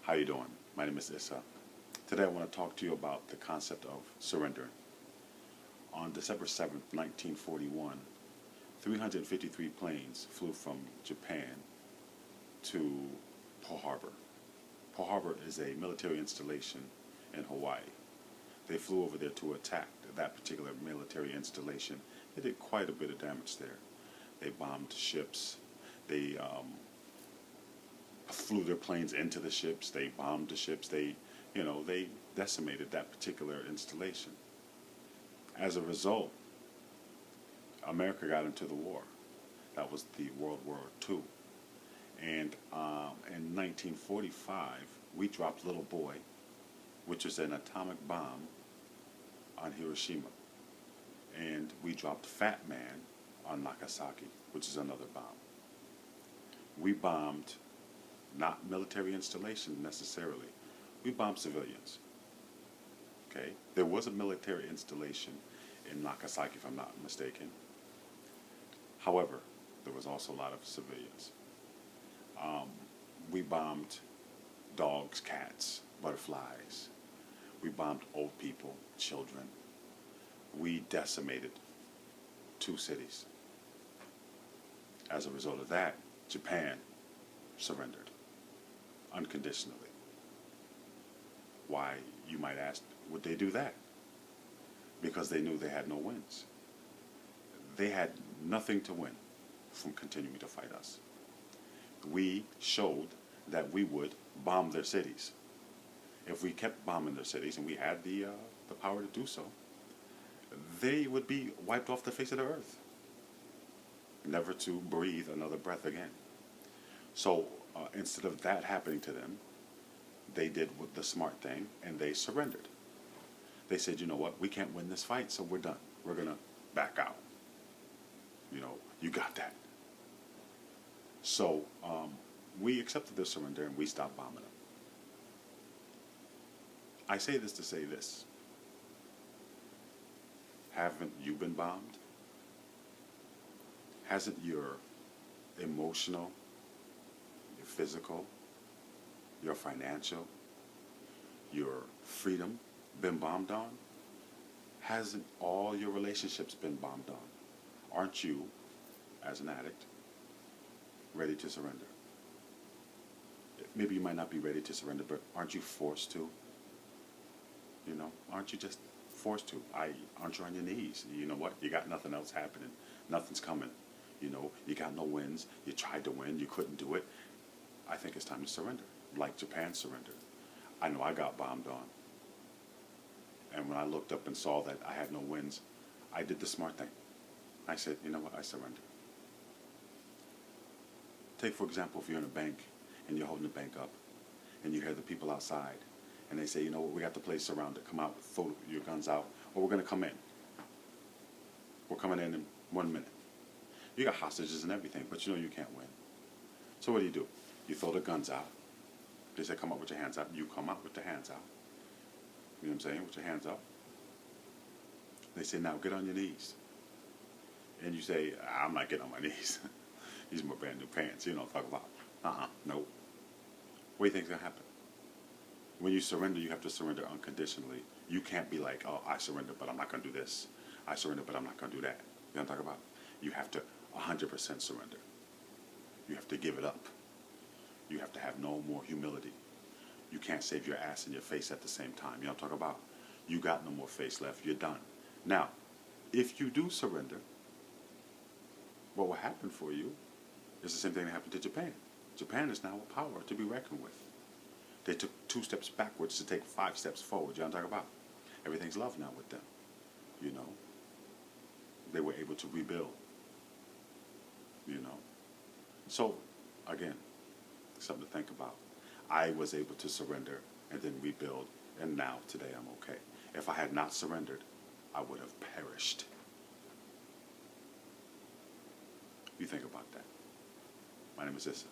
How you doing? My name is Issa. Today I want to talk to you about the concept of surrendering. On December 7th, 1941, 353 planes flew from Japan to Pearl Harbor. Pearl Harbor is a military installation in Hawaii. They flew over there to attack that particular military installation. They did quite a bit of damage there. They bombed ships. They flew their planes into the ships. They bombed the ships. They decimated that particular installation. As a result, America got into the war. That was the World War II. And in 1945, we dropped Little Boy, which was an atomic bomb, on Hiroshima. And we dropped Fat Man on Nagasaki, which is another bomb. We bombed not military installations necessarily. We bombed civilians. Okay? There was a military installation in Nagasaki, if I'm not mistaken. However, there was also a lot of civilians. We bombed dogs, cats, butterflies. We bombed old people, children. We decimated 2 cities. As a result of that, Japan surrendered unconditionally. Why, you might ask, would they do that? Because they knew they had no wins. They had nothing to win from continuing to fight us. We showed that we would bomb their cities. If we kept bombing their cities, and we had the power to do so, they would be wiped off the face of the earth, never to breathe another breath again. So instead of that happening to them, they did the smart thing, and they surrendered. They said, you know what, we can't win this fight, so we're done. We're going to back out. You got that. So we accepted their surrender, and we stopped bombing them. I say this to say this. Haven't you been bombed? Hasn't your emotional, your physical, your financial, your freedom been bombed on? Hasn't all your relationships been bombed on? Aren't you, as an addict, ready to surrender? Maybe you might not be ready to surrender, but aren't you forced to? Aren't you just forced to? Aren't you on your knees? You know what? You got nothing else happening. Nothing's coming. You got no wins. You tried to win. You couldn't do it. I think it's time to surrender, like Japan surrendered. I know I got bombed on. And when I looked up and saw that I had no wins, I did the smart thing. I said, you know what? I surrender. Take, for example, if you're in a bank and you're holding the bank up and you hear the people outside and they say, you know what, we got the place surrounded. Come out, throw your guns out, or we're going to come in. We're coming in 1 minute. You got hostages and everything, but you can't win. So what do? You throw the guns out. They say, come out with your hands up. You come out with your hands out. You know what I'm saying? With your hands up. They say, now get on your knees. And you say, I'm not getting on my knees. These are my brand new pants. You know what I'm talking about. Nope. What do you think's going to happen? When you surrender, you have to surrender unconditionally. You can't be like, oh, I surrender, but I'm not going to do this. I surrender, but I'm not going to do that. You know what I'm talking about? You have to 100% surrender. You have to give it up. You have to have no more humility. You can't save your ass and your face at the same time. You know what I'm talking about? You got no more face left. You're done. Now, if you do surrender, what will happen for you is the same thing that happened to Japan. Japan is now a power to be reckoned with. They took 2 steps backwards to take 5 steps forward. You know what I'm talking about? Everything's love now with them. They were able to rebuild. So, again, something to think about. I was able to surrender and then rebuild, and now, today, I'm okay. If I had not surrendered, I would have perished. You think about that. My name is Issa.